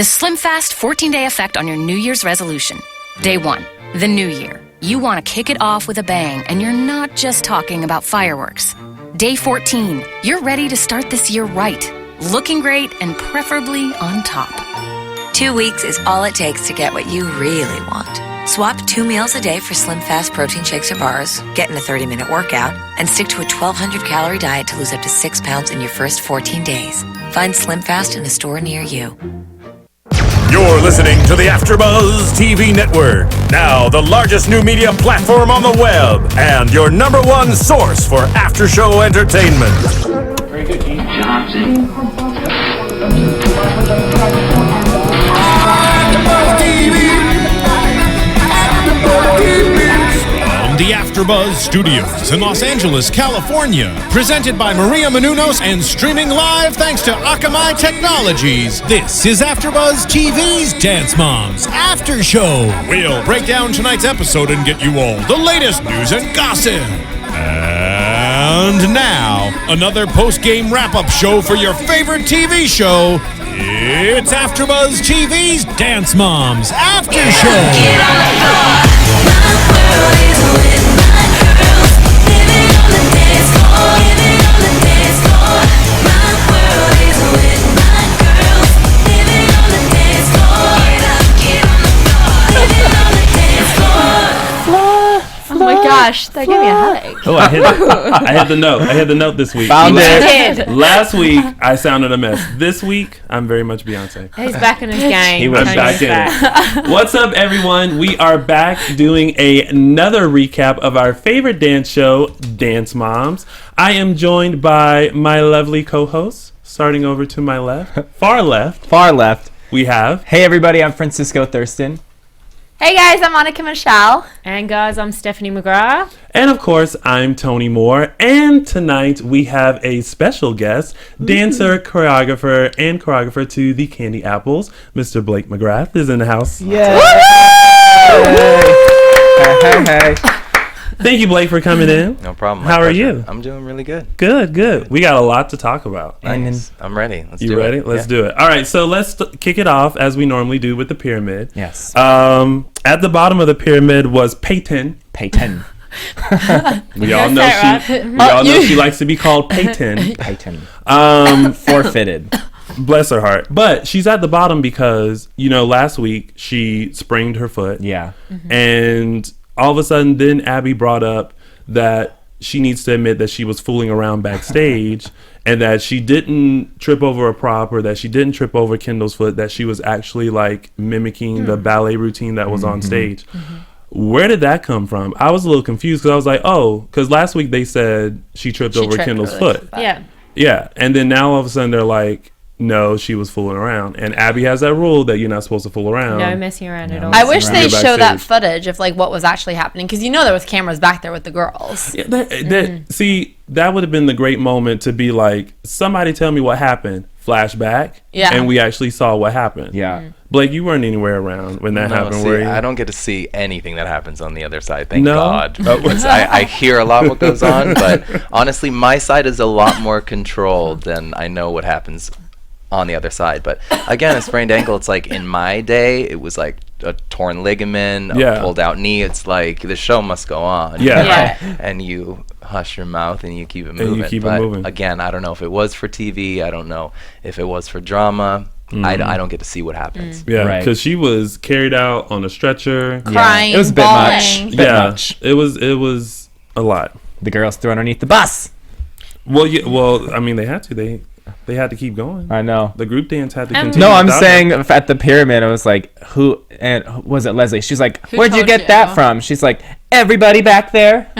The Slim Fast 14-day effect on your New Year's resolution. Day 1, the new year. You want to kick it off with a bang, and you're not just talking about fireworks. Day 14, you're ready to start this year right, looking great and preferably on top. 2 weeks is all it takes to get what you really want. Swap 2 meals a day for Slim Fast protein shakes or bars, get in a 30-minute workout, and stick to a 1,200-calorie diet to lose up to 6 pounds in your first 14 days. Find Slim Fast in a store near you. You're listening to the AFTERBUZZ TV Network. Now, the largest new media platform on the web and your #1 source for after-show entertainment. Very good, Keith Johnson. The AFTERBUZZ Studios in Los Angeles, California. Presented by Maria Menounos and streaming live thanks to Akamai Technologies. This is AFTERBUZZ TV's Dance Moms After Show. We'll break down tonight's episode and get you all the latest news and gossip. And now, another post-game wrap-up show for your favorite TV show. It's AFTERBUZZ TV's Dance Moms After Show. Get on the floor. My world is with my girls. Living on the dance floor. Living on the dance floor. My world is with my girls. Living on the dance floor. Get up, get on the floor. Living on the dance floor. Oh my gosh, that gave me a headache. Oh, I hit the note. I hit the note this week. Found it. Last week, I sounded a mess. This week, I'm very much Beyonce. He's back in his game. He was back in it. What's up, everyone? We are back doing another recap of our favorite dance show, Dance Moms. I am joined by my lovely co-hosts. Starting over to my left, far left, we have. Hey, everybody, I'm Francisco Thurston. Hey guys, I'm Annika Michelle. And guys, I'm Stephanie McGrath. And of course, I'm Tony Moore. And tonight we have a special guest, dancer, choreographer to the Candy Apples. Mr. Blake McGrath is in the house. Yeah. Hey. Thank you, Blake, for coming in. No problem. How are you? I'm doing really good. Good. We got a lot to talk about. Nice. I'm ready. Let's do it. You ready? Let's do it. All right, so let's kick it off as we normally do with the pyramid. Yes. At the bottom of the pyramid was Peyton. We all know she likes to be called Peyton. Forfeited. Bless her heart. But she's at the bottom because, last week she sprained her foot. Yeah. Mm-hmm. And all of a sudden, then Abby brought up that she needs to admit that she was fooling around backstage and that she didn't trip over a prop or that she didn't trip over Kendall's foot, that she was actually like mimicking the ballet routine that was on stage. Mm-hmm. Where did that come from? I was a little confused because I was like, because last week they said she tripped over Kendall's foot. Yeah. And then now all of a sudden they're like, no, she was fooling around. And Abby has that rule that you're not supposed to fool around. No messing around at all. I wish they show that footage of like what was actually happening, because there was cameras back there with the girls. Yeah, see, that would have been the great moment to be like, somebody tell me what happened. Flashback. Yeah. And we actually saw what happened. Yeah. Blake, you weren't anywhere around when that happened, were you? I don't get to see anything that happens on the other side. Thank God. I hear a lot what goes on, but honestly, my side is a lot more controlled than I know what happens on the other side. But again, a sprained ankle, it's like in my day it was like a torn ligament, a pulled out knee. It's like the show must go on. And you hush your mouth and you keep it moving. Again, I don't know if it was for TV, I don't know if it was for drama. I don't get to see what happens. Because she was carried out on a stretcher, crying, it was a bit much. It was a lot. The girls threw underneath the bus. Well, I mean, they had to. They had to keep going. I know. The group dance had to continue. No, I'm saying at the pyramid, I was like, who, and was it Leslie? She's like, where'd you get that from? She's like, everybody back there.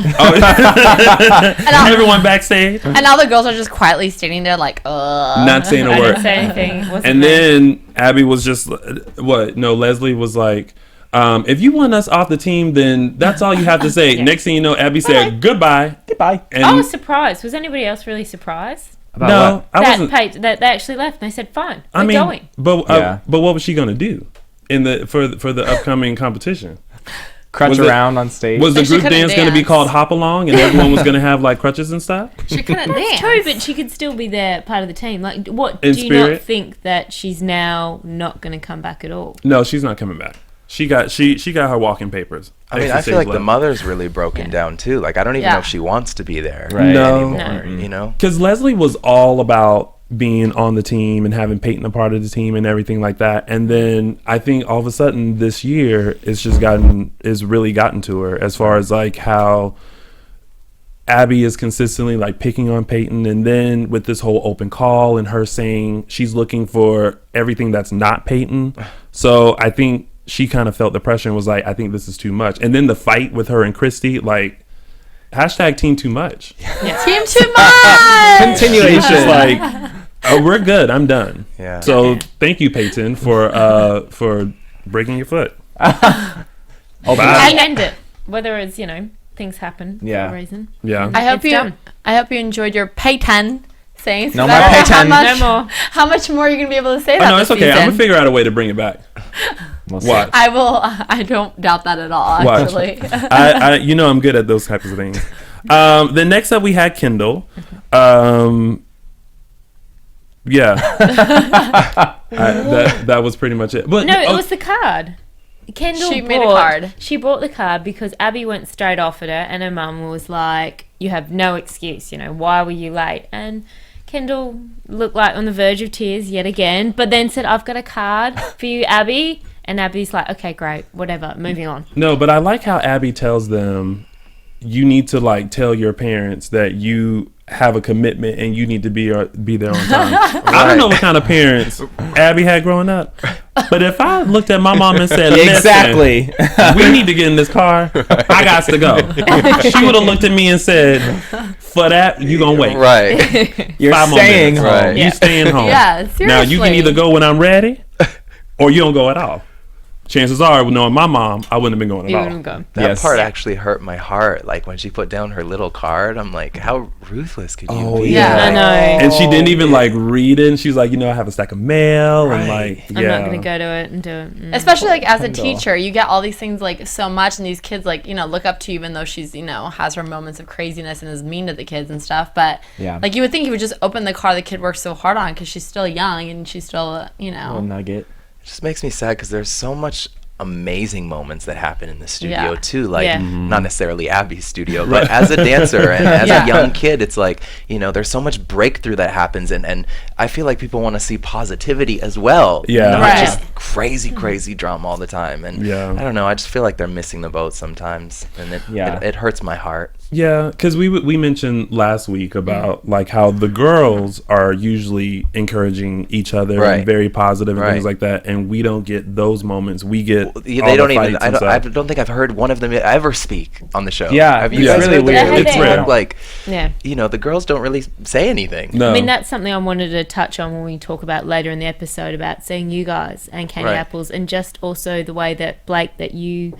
Everyone backstage. And all the girls are just quietly standing there like, not saying a word. I didn't say anything. And then Abby was just, Leslie was like, if you want us off the team, then that's all you have to say. Next thing you know, Abby said, goodbye. And I was surprised. Was anybody else really surprised? No, I wasn't. That they actually left and they said, fine, we're going. But what was she gonna do for the upcoming competition? crutch around on stage. Was the group dance going to be called Hop Along, and everyone was going to have like crutches and stuff? She couldn't dance. It's true, but she could still be there, part of the team. Like, what In do you spirit? not think that she's now not going to come back at all? No, she's not coming back. She got her walking papers. I mean, I feel like the mother's really broken down too. Like, I don't even know if she wants to be there anymore. You know, because Leslie was all about being on the team and having Peyton a part of the team and everything like that. And then I think all of a sudden this year it's really gotten to her as far as like how Abby is consistently like picking on Peyton, and then with this whole open call and her saying she's looking for everything that's not Peyton. So I think she kind of felt the pressure and was like, I think this is too much. And then the fight with her and Christy, like hashtag team too much. Team too much. Continuation. She's just like, oh, we're good. I'm done. Yeah. So thank you, Peyton, for breaking your foot. I end it. Whether it's, things happen for a reason. Yeah. I hope you enjoyed your Peyton saying. No more Peyton. No more. How much more are you gonna be able to say that? No, it's okay. Season? I'm gonna figure out a way to bring it back. Watch. I will. I don't doubt that at all. Actually, I I'm good at those types of things. Then next up we had Kendall. Yeah. That was pretty much it. But no, it was the card. Kendall made a card. She brought the card because Abby went straight off at her, and her mum was like, "You have no excuse. Why were you late?" And Kendall looked like on the verge of tears yet again, but then said, "I've got a card for you, Abby." And Abby's like, "Okay, great, whatever, moving on." No, but I like how Abby tells them, you need to like tell your parents that you have a commitment and you need to be there on time. I don't know what kind of parents Abby had growing up, but if I looked at my mom and said, exactly, we need to get in this car, I got to go. She would have looked at me and said, for that, you gonna wait. Right. You're 5 more staying minutes. home. You staying home. Yeah, seriously. Now you can either go when I'm ready or you don't go at all. Chances are, knowing my mom, I wouldn't have been going at all. That part actually hurt my heart. Like when she put down her little card, I'm like, how ruthless could you be? Yeah, I know. And she didn't even like read it. And she's like, I have a stack of mail, and like, I'm not gonna go to it and do it. Especially like as a teacher, you get all these things like so much, and these kids like look up to you, even though she's has her moments of craziness and is mean to the kids and stuff. But like you would think you would just open the car the kid works so hard on because she's still young and she's still Little nugget. It just makes me sad because there's so much amazing moments that happen in the studio too, like not necessarily Abby's studio, but as a dancer and as a young kid, it's like there's so much breakthrough that happens, and I feel like people want to see positivity as well, not just crazy drama all the time. And I don't know, I just feel like they're missing the boat sometimes, and it hurts my heart. Yeah, because we mentioned last week about like how the girls are usually encouraging each other and very positive and things like that, and we don't get those moments. We get they don't even. I don't think I've heard one of them ever speak on the show. Yeah, have you guys really weird. It's rare. Like, the girls don't really say anything. No. I mean, that's something I wanted to touch on when we talk about later in the episode about seeing you guys and Candy Apples, and just also the way that Blake that you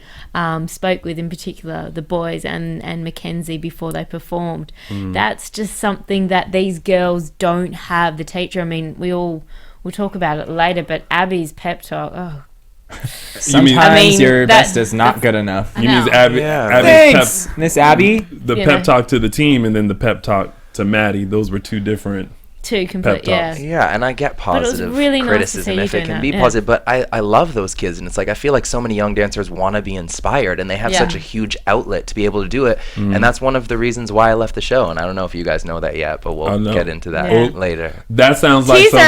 spoke with, in particular the boys and Mackenzie before they performed. That's just something that these girls don't have. The teacher, I mean, we'll talk about it later, but Abby's pep talk, sometimes your best is not good enough. You mean Abby? Thanks, Miss Abby. The pep talk to the team and then the pep talk to Maddie, those were two different complete, and I get positive really criticism if it can be positive, but I love those kids, and it's like I feel like so many young dancers want to be inspired, and they have such a huge outlet to be able to do it, and that's one of the reasons why I left the show. And I don't know if you guys know that yet, but we'll get into that later. That sounds like some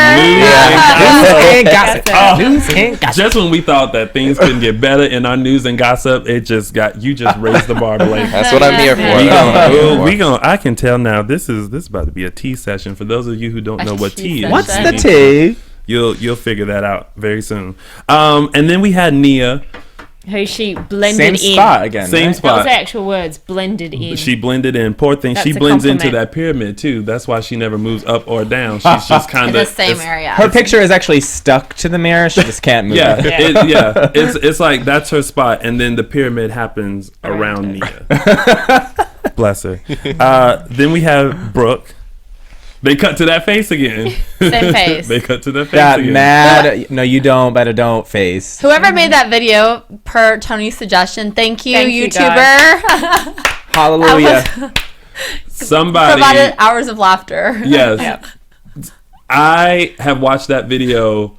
news and gossip. Just when we thought that things couldn't get better in our news and gossip, you just raised the bar, Blake. That's what I'm here for. I can tell now. This is about to be a tea session for those of you who don't know what tea is. What's the tea? You'll figure that out very soon. And then we had Nia, who she blended same in. spot again. Same right? spot. That was the actual words, blended in. She blended in. Poor thing. That's she a blends compliment. into that pyramid too. That's why she never moves up or down. She's just kind of in the same area. Her picture is actually stuck to the mirror. She just can't move. It's like that's her spot, and then the pyramid happens around Nia. Bless her. Then we have Brooke. They cut to that face again. Same face. They cut to that face That again. mad, no you don't, better don't face. Whoever made that video, per Tony's suggestion, thank you, Thank you, YouTuber. Hallelujah. Somebody Provided hours of laughter. Yes. Yep. I have watched that video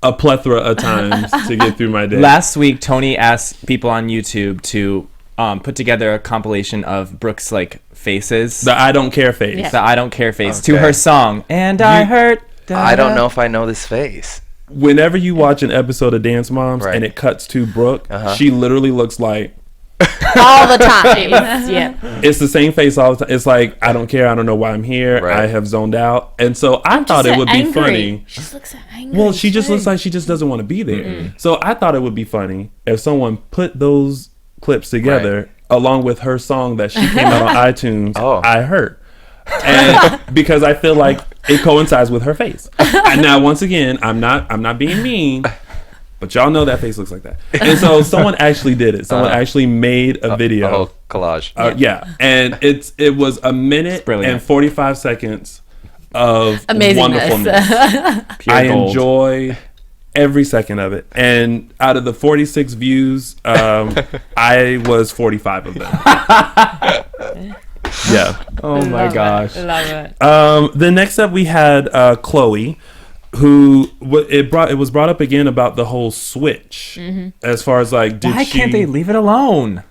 a plethora of times to get through my day. Last week, Tony asked people on YouTube to put together a compilation of Brooke's like faces. The I don't care face. Yeah. The I don't care face to Okay. her song. And I hurt. I don't know if I know this face. Whenever you watch an episode of Dance Moms Right. and it cuts to Brooke, she literally looks like All the time. Yeah. it's the same face all the time. It's like, I don't care. I don't know why I'm here. Right. I have zoned out. And so I thought it would be funny. She just looks so angry. Well, she just looks like she just doesn't want to be there. So I thought it would be funny if someone put those clips together along with her song that she came out on iTunes, I Hurt. And because I feel like it coincides with her face. And now, once again, I'm not being mean, but y'all know that face looks like that. And so someone actually did it. Someone actually made a video. A whole collage. Yeah. And it was a minute and 45 seconds of Amazingness. wonderfulness. I gold. enjoy every second of it. And out of the 46 views, I was 45 of them. Yeah. Oh my gosh. Love it. The next up we had Chloe, who it was brought up again about the whole switch. As far as like, Why can't they leave it alone?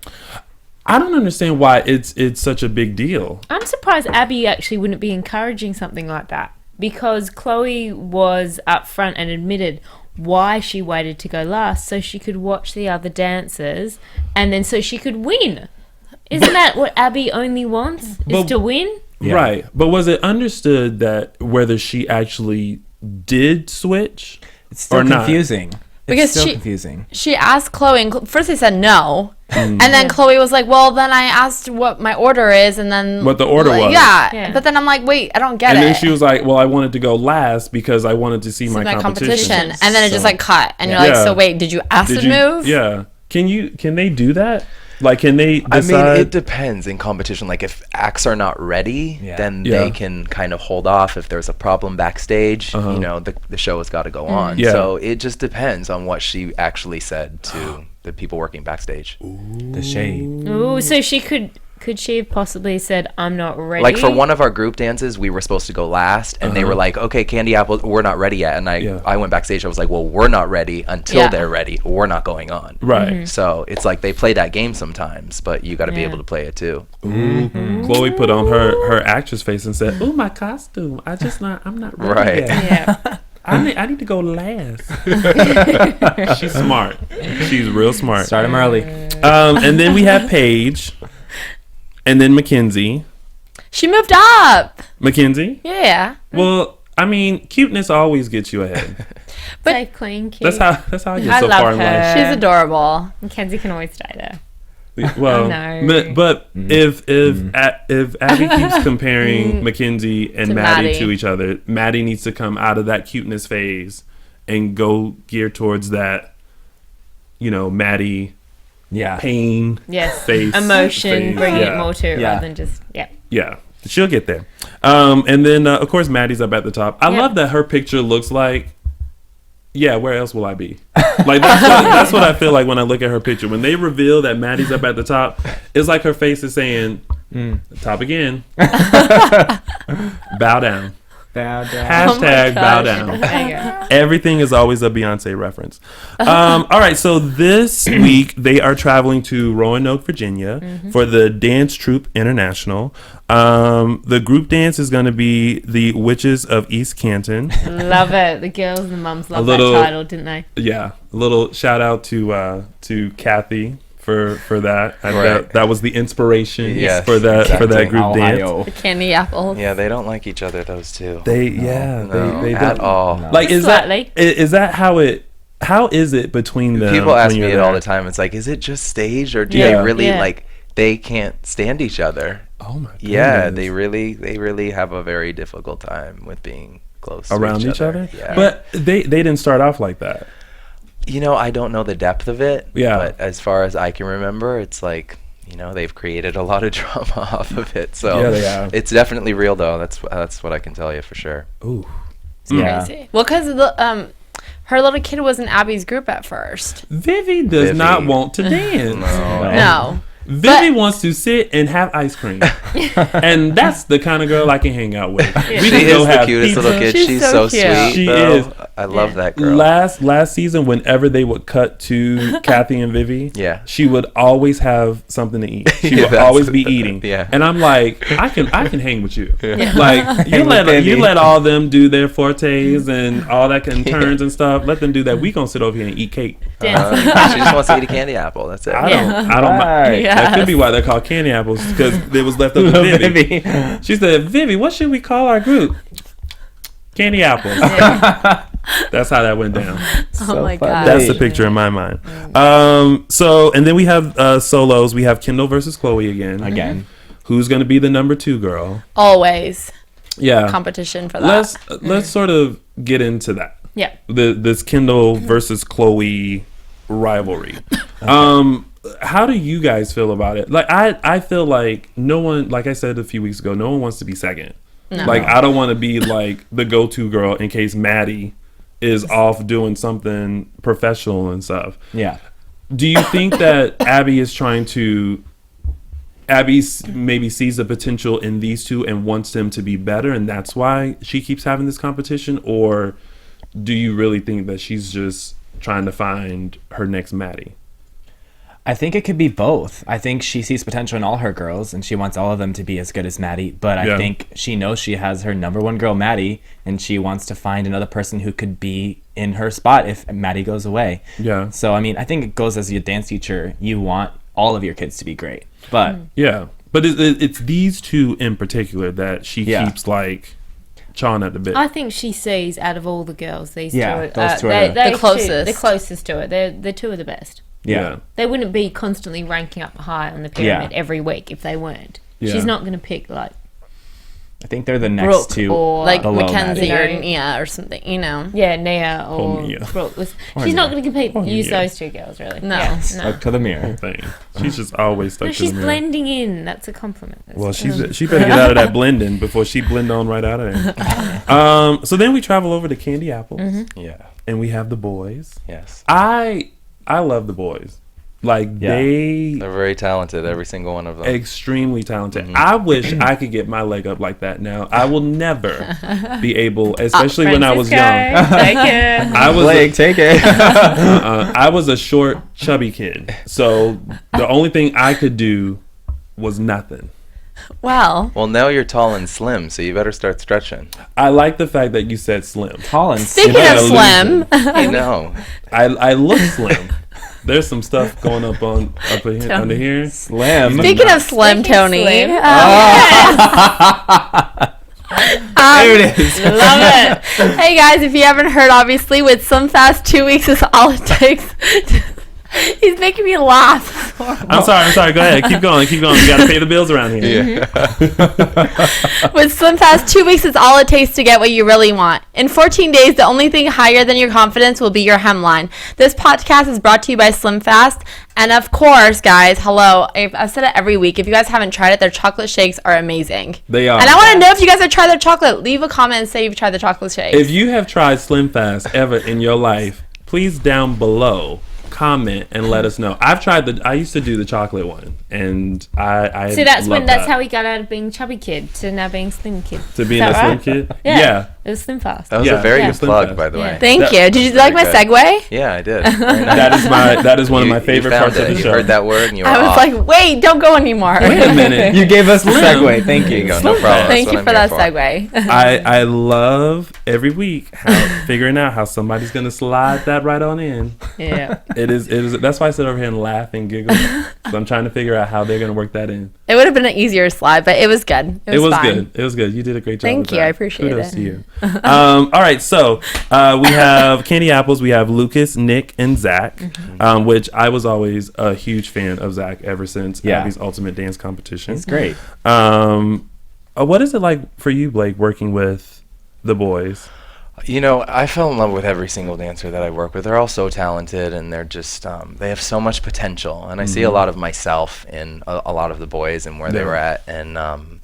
I don't understand why it's such a big deal. I'm surprised Abby actually wouldn't be encouraging something like that, because Chloe was upfront and admitted why she waited to go last, so she could watch the other dancers and then so she could win. Isn't that what Abby only wants? Is to win? Yeah. Right. But was it understood that whether she actually did switch It's still or not? confusing. Because It's still she- confusing. She asked Chloe, and first they said no. And then Chloe was like, well, then I asked what my order is, and then... What the order was. Yeah. But then I'm like, wait, I don't get And it. then she was like, well, I wanted to go last because I wanted to see my competition. And then it just like cut. And you're like, Yeah. so wait, did you acid move? Yeah. Can they do that? Like, can they I decide? mean, it depends in competition. Like, if acts are not ready, then they can kind of hold off. If there's a problem backstage, you know, the show has got to go on. Yeah. So it just depends on what she actually said to the people working backstage. The shade. Ooh, so she could she have possibly said, I'm not ready? Like, for one of our group dances, we were supposed to go last, and they were like, okay, Candy Apple, we're not ready yet. And I went backstage, I was like, well, we're not ready until they're ready. We're not going on. Right. So it's like they play that game sometimes, but you got to be able to play it too. Chloe put on her actress face and said, "Ooh, my costume. I'm not ready Right. yet. Yeah. I need to go last." She's smart. She's real smart. Start them early. And then we have Paige, and then Mackenzie. She moved up. Mackenzie? Yeah. Well, I mean, cuteness always gets you ahead. But Safe, clean, cute. That's how I get I so love far in life. her. she's adorable. Mackenzie can always stay there. Well, No. but if Abby keeps comparing Mackenzie and To Maddie Maddie. to each other, Maddie needs to come out of that cuteness phase and go gear towards that, Maddie pain Yes. face Emotion, phase. bringing Yeah. it more to it Yeah. rather than just, Yeah, she'll get there. And then of course Maddie's up at the top. I love that her picture looks like, where else will I be? Like that's what I feel like when I look at her picture. When they reveal that Maddie's up at the top, it's like her face is saying, "Top again." Bow down. Bow down. Hashtag bow down. there you go. Everything is always a Beyonce reference. All right, so this week they are traveling to Roanoke, Virginia for the Dance Troupe International. The group dance is going to be the Witches of East Canton. Love it. The girls and the mums loved little- that title, didn't they? Yeah, a little shout out to Cathy for that. Right. That was the inspiration Yes. for that group Ohio. dance. The candy apples. Yeah, they don't like each other, those two. They No, they at don't. all. Like is Slightly. that how is it between them? People ask when me you're it all there? the time. It's like, is it just staged, or do Yeah. they really Yeah. like? They can't stand each other. Oh my god. Yeah, they really have a very difficult time with being close Around to each other. Yeah. But they didn't start off like that. I don't know the depth of it. Yeah. But as far as I can remember, it's like you know, they've created a lot of drama off of it. So Yeah, they have. it's definitely real, though. That's what I can tell you for sure. Ooh. Crazy. Well, because her little kid was in Abby's group at first. Vivi does not want to dance. No. Vivi wants to sit and have ice cream. And that's the kind of girl I can hang out with. She is the cutest little kid. She's so sweet. She though. is. I love that girl. Last season, whenever they would cut to Cathy and Vivi, she would always have something to eat. She would always be eating. And I'm like, I can hang with you. Like you let all them do their fortes and all that kind of turns and stuff. Let them do that. We gonna sit over here and eat cake. She just wants to eat a candy apple. That's it. I don't mind. That could be why they're called candy apples, because it was left up to Vivi. She said, Vivi, what should we call our group? Candy apples. That's how that went down. Oh my god. That's the picture in my mind. So, and then we have solos. We have Kendall versus Chloe again. Who's going to be the number 2 girl? Always. Yeah. Competition for that. Let's sort of get into that. Yeah. This Kendall versus Chloe rivalry. How do you guys feel about it? Like I feel like no one, like I said a few weeks ago, no one wants to be second. No. Like I don't want to be like the go-to girl in case Maddie is off doing something professional and stuff. Yeah. Do you think that Abby maybe sees the potential in these two and wants them to be better, and that's why she keeps having this competition? Or do you really think that she's just trying to find her next Maddie? I think it could be both. I think she sees potential in all her girls and she wants all of them to be as good as Maddie. But I think she knows she has her number 1 girl, Maddie, and she wants to find another person who could be in her spot if Maddie goes away. Yeah. So, I mean, I think it goes as your dance teacher. You want all of your kids to be great. But yeah. But it's these two in particular that she keeps like chawing at the bit. I think she sees out of all the girls, these two are those two they're the closest. The closest to it. They're 2 of the best. Yeah. They wouldn't be constantly ranking up high on the pyramid every week if they weren't. Yeah. She's not going to pick like I think they're the next Brooke 2 or like below Mackenzie Maddie. or Nia or something, you know. Yeah, Nia or Mia. Brooke. Or She's not Mia. going to compete Or use Mia. those 2 girls really. No. Yeah, Stuck to the mirror. Thing. She's just always stuck No, to she's the mirror. blending in. That's a compliment. Well, she better get out of that blending before she blend on right out of there. So then we travel over to Candy Apples. Yeah. And we have the boys. Yes. I love the boys. Like they're very talented, every single one of them. Extremely talented. I wish I could get my leg up like that now. I will never be able, especially when I was young. Take it. I was Blake, take it. I was a short, chubby kid. So the only thing I could do was nothing. Well, now you're tall and slim, so you better start stretching. I like the fact that you said slim. Tall and speaking of slim, I know. I look slim. There's some stuff going up here, under here. Slim. Speaking of slim, Tony. Slim. There it is. Love it. Hey guys, if you haven't heard, obviously with Slim Fast, 2 weeks is all it takes. He's making me laugh. I'm sorry. Go ahead. Keep going. We got to pay the bills around here. With Slim Fast, 2 weeks is all it takes to get what you really want. In 14 days, the only thing higher than your confidence will be your hemline. This podcast is brought to you by Slim Fast. And of course, guys, hello. I've said it every week. If you guys haven't tried it, their chocolate shakes are amazing. They are. And I want to know if you guys have tried their chocolate. Leave a comment and say you've tried the chocolate shakes. If you have tried Slim Fast ever in your life, please down below comment and let us know. I used to do the chocolate one, and I So that's that. how he got out of being chubby kid to now being slim kid. To being Is a that slim right? kid. Yeah. It was Slim Fast. That was a very good plug, by the way. Thank you. Did you like my segue? Yeah, I did. Very nice. That is one of my favorite parts of the you show. heard that word and you were I was off. like, wait, don't go anymore. Wait a minute. You gave us the segue. Thank There you you. go. No problem. Thank That's you what for I'm that here segue. I love every week figuring out how somebody's gonna slide that right on in. Yeah. It is. That's why I sit over here and laugh and giggle. So I'm trying to figure out how they're gonna work that in. It would have been an easier slide, but it was good. It was fine. Good. It was good. You did a great job. Thank with you. that. I appreciate Kudos it. to you. All right. So we have Candy Apples. We have Lucas, Nick, and Zach, which I was always a huge fan of Zach ever since Abby's Ultimate Dance Competition. It's great. What is it like for you, Blake, working with the boys? You know, I fell in love with every single dancer that I work with. They're all so talented, and they're just they have so much potential. And I see a lot of myself in a lot of the boys and where they were at. And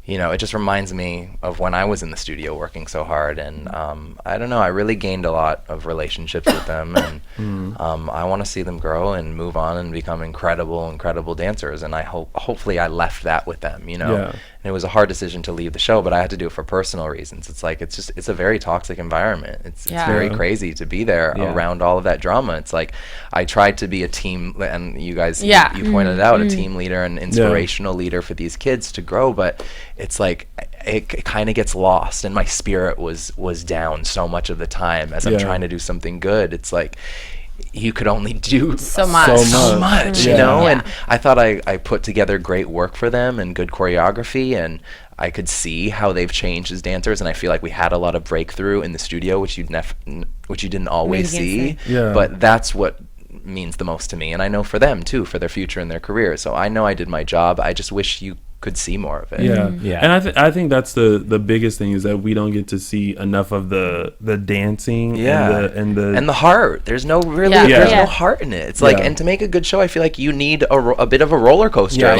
you know, it just reminds me of when I was in the studio working so hard. And I don't know, I really gained a lot of relationships with them. And I want to see them grow and move on and become incredible dancers. And I hopefully I left that with them, you know. Yeah. And it was a hard decision to leave the show, but I had to do it for personal reasons. It's like, it's a very toxic environment. It's very crazy to be there around all of that drama. It's like, I tried to be a team, and you guys, you pointed out, a team leader and inspirational leader for these kids to grow, but it's like, it kind of gets lost, and my spirit was down so much of the time as I'm trying to do something good. It's like, you could only do so much, you know. And I thought I put together great work for them and good choreography, and I could see how they've changed as dancers, and I feel like we had a lot of breakthrough in the studio, which you didn't always see. But that's what means the most to me, and I know for them too, for their future and their career. So I know I did my job. I just wish you could see more of it. And I think that's the biggest thing, is that we don't get to see enough of the dancing and the heart. There's no there's no heart in it. It's like, and to make a good show, I feel like you need a bit of a roller coaster.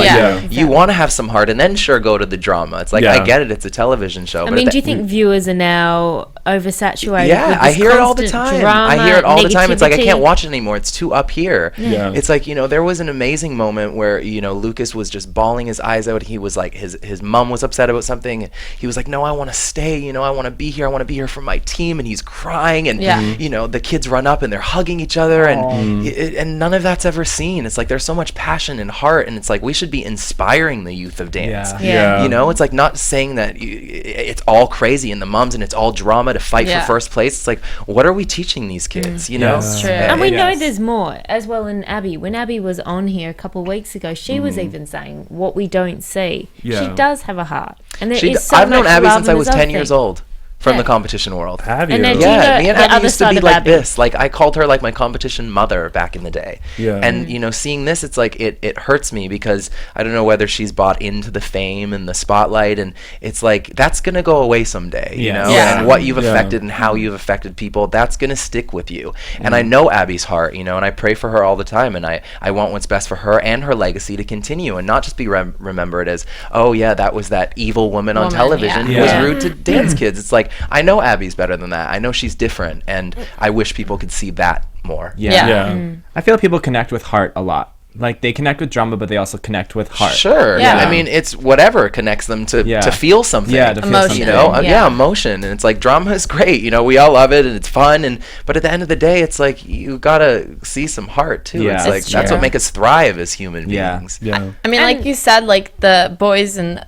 You want to have some heart, and then go to the drama. It's like, I get it, it's a television show. I mean, do you think viewers are now oversaturated? Yeah, I hear it all the time. It's like, I can't watch it anymore. It's too up here. It's like, you know, there was an amazing moment where, you know, Lucas was just bawling his eyes out. He was like, his mom was upset about something. He was like, no, I want to stay. You know, I want to be here. I want to be here for my team. And he's crying. And, you know, the kids run up and they're hugging each other. And none of that's ever seen. It's like, there's so much passion and heart. And it's like, we should be inspiring the youth of dance. You know, it's like, not saying that it's all crazy in the moms and it's all drama to fight for first place. It's like, what are we teaching these kids? You know? True. And we know there's more as well in Abby. When Abby was on here a couple of weeks ago, she was even saying what we don't see. She does have a heart. And there is so I've known much Abby love since I and was there's 10 other years things. old. From the competition world. Have you? Me and Abby used to be like this. Like, I called her like my competition mother back in the day. And, you know, seeing this, it's like, it hurts me, because I don't know whether she's bought into the fame and the spotlight, and it's like, that's going to go away someday, you know? And what you've affected and how you've affected people, that's going to stick with you. And I know Abby's heart, you know, and I pray for her all the time, and I want what's best for her and her legacy to continue, and not just be remembered as, oh yeah, that was that evil woman on television who was rude to dance kids. It's like, I know Abby's better than that. I know she's different, and I wish people could see that more. I feel like people connect with heart a lot. Like, they connect with drama, but they also connect with heart. Sure. I mean, it's whatever connects them to feel something. To feel emotion. something. You know, emotion. And it's like, drama is great. You know, we all love it and it's fun. But at the end of the day, it's like, you gotta see some heart too. It's like, that's what makes us thrive as human beings. I mean, like you said, like the boys and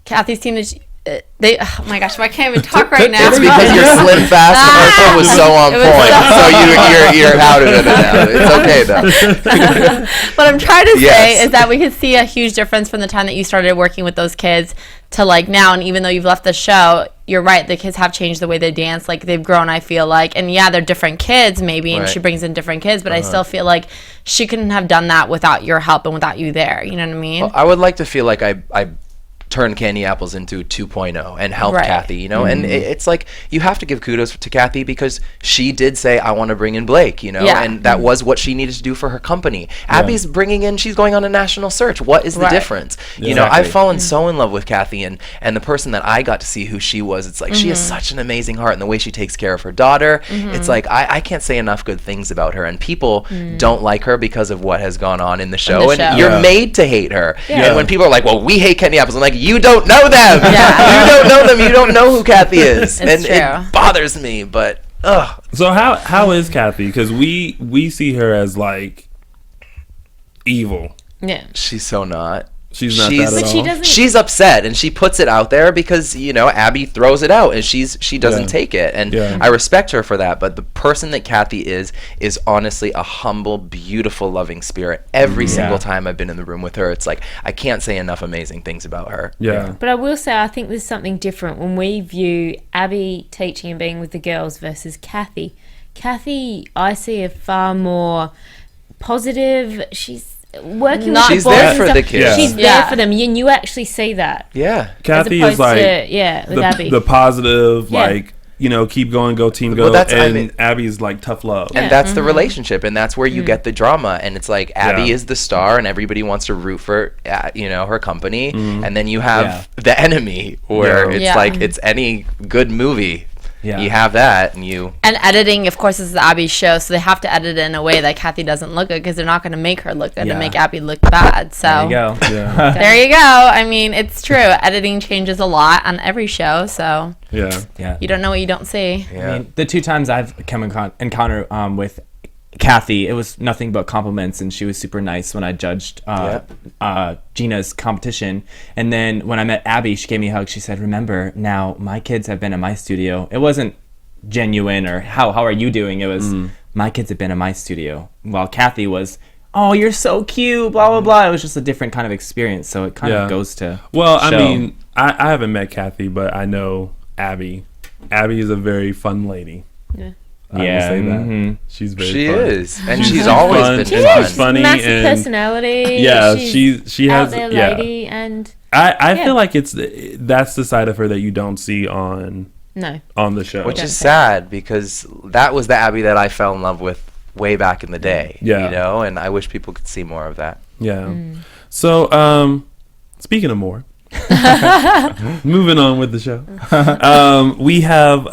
Cathy's team is. Oh my gosh, I can't even talk right now. It's because your Slim Fast commercial was so on point. So you're out of it now. It's okay though. What I'm trying to say is that we could see a huge difference from the time that you started working with those kids to like now. And even though you've left the show, you're right, the kids have changed the way they dance. Like, they've grown, I feel like. And yeah, they're different kids maybe, and she brings in different kids, but I still feel like she couldn't have done that without your help and without you there. You know what I mean? Well, I would like to feel like I turned Candy Apples into 2.0 and helped Cathy, you know. And it's like, you have to give kudos to Cathy, because she did say, I want to bring in Blake, you know, and that was what she needed to do for her company. Abby's bringing in, she's going on a national search. What is the difference? You know, I've fallen so in love with Cathy, and the person that I got to see who she was, it's like, she has such an amazing heart, and the way she takes care of her daughter, it's like, I can't say enough good things about her, and people don't like her because of what has gone on in the show, and you're made to hate her. And when people are like, well, we hate Candy Apples, I'm like, you don't know them. You don't know them. You don't know who Cathy is. And it bothers me, but So how is Cathy? Because we see her as like evil. Yeah. She's so not. She's not that at all. She doesn't. She's upset, and she puts it out there because, you know, Abby throws it out, and she doesn't take it, and I respect her for that. But the person that Cathy is honestly a humble, beautiful, loving spirit. Every single time I've been in the room with her, it's like, I can't say enough amazing things about her. But I will say, I think there's something different when we view Abby teaching and being with the girls versus Cathy. Cathy, I see a far more positive. She's working Not- with She's the boys there and for stuff, the kids. she's Yeah. there for them, and you actually see that. Yeah. Kathy as is like with Abby. the positive, Yeah. like, you know, keep going, go team, go. Well, that's- I and mean- Abby's like tough love. And that's the relationship, and that's where you get the drama. And it's like Abby Yeah. is the star, and everybody wants to root for, her company. And then you have the enemy, where Yeah. it's Yeah. like it's any good movie. Yeah. You have that, and you. And editing, of course, is Abby's show, so they have to edit it in a way that Cathy doesn't look good because they're not going to make her look good Yeah. and make Abby look bad. So There you go. Yeah. there you go. I mean, it's true. Editing changes a lot on every show, so Yeah. Yeah. you don't know what you don't see. Yeah. I mean, the 2 times I've come in encounter with Cathy, it was nothing but compliments, and she was super nice when I judged Gina's competition. And then when I met Abby, she gave me a hug. She said, "Remember, now my kids have been in my studio." It wasn't genuine or how are you doing? It was my kids have been in my studio. While Cathy was, "Oh, you're so cute," blah blah blah. It was just a different kind of experience. So it kind of goes to Well, I show. mean, I haven't met Cathy, but I know Abby. Abby is a very fun lady. Yeah. I will Yeah, say that. mhm. She's very She fun. is, and She's she's fun. always been She's fun. funny massive and personality. yeah, she's she out has there yeah. lady, and I Yeah. feel like that's the side of her that you don't see on no. the show. Which is sad, because that was the Abby that I fell in love with way back in the day. Yeah. You know, and I wish people could see more of that. Yeah. So, speaking of more, moving on with the show, we have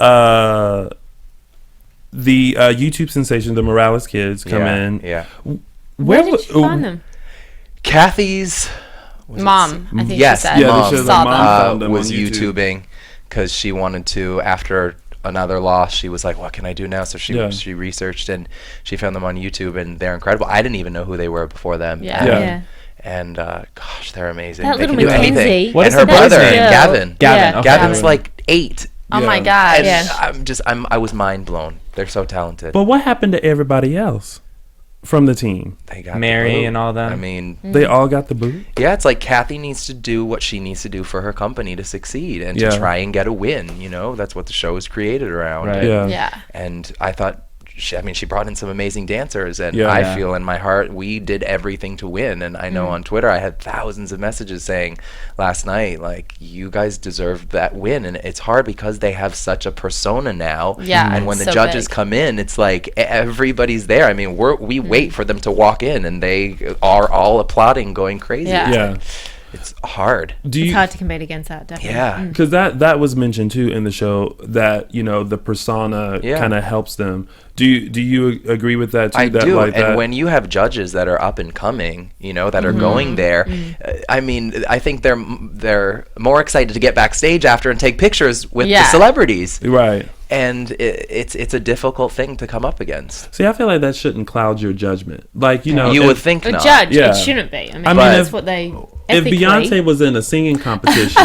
the YouTube sensation, the Morales kids, come in. Yeah. Where did you find them? Kathy's Mom, I think yes, she said. Yeah, mom, they showed Saw their mom them. found them was on YouTube. YouTubing because she wanted to, after another loss, she was like, what can I do now? So she researched, and she found them on YouTube, and they're incredible. I didn't even know who they were before them. Yeah. Yeah. And gosh, they're amazing. That They little can do anything. Mackenzie. What And is her the boy's brother, name? Gavin. Gavin, Yeah. okay. Gavin's like 8. Oh my Yeah. gosh. And Yeah. I was mind blown. They're so talented. But what happened to everybody else from the team? They got the Mary boot. and all them. I mean, They all got the boot. yeah, it's like Cathy needs to do what she needs to do for her company to succeed and Yeah. to try and get a win. You know, that's what the show is created around. Right. Yeah. Yeah. And I thought, she brought in some amazing dancers, and Yeah. I Yeah. feel in my heart we did everything to win. And I know on Twitter I had thousands of messages saying last night, like, you guys deserved that win. And it's hard because they have such a persona now. Yeah, And when the so judges big. come in, it's like everybody's there. I mean, we wait for them to walk in, and they are all applauding, going crazy. Yeah. Yeah. It's hard. Do It's you? hard to compete against that, definitely. Yeah. Because that was mentioned too in the show, that the persona Yeah. kind of helps them. Do you agree with that too? I that, do, like, and that, when you have judges that are up and coming, that are going there, I mean, I think they're more excited to get backstage after and take pictures with the celebrities, right. and it's a difficult thing to come up against. See, I feel like that shouldn't cloud your judgment. Like, You if- would think A not. judge, Yeah. it shouldn't be. I mean, I mean, that's if- what they. if ethically- Beyonce was in a singing competition,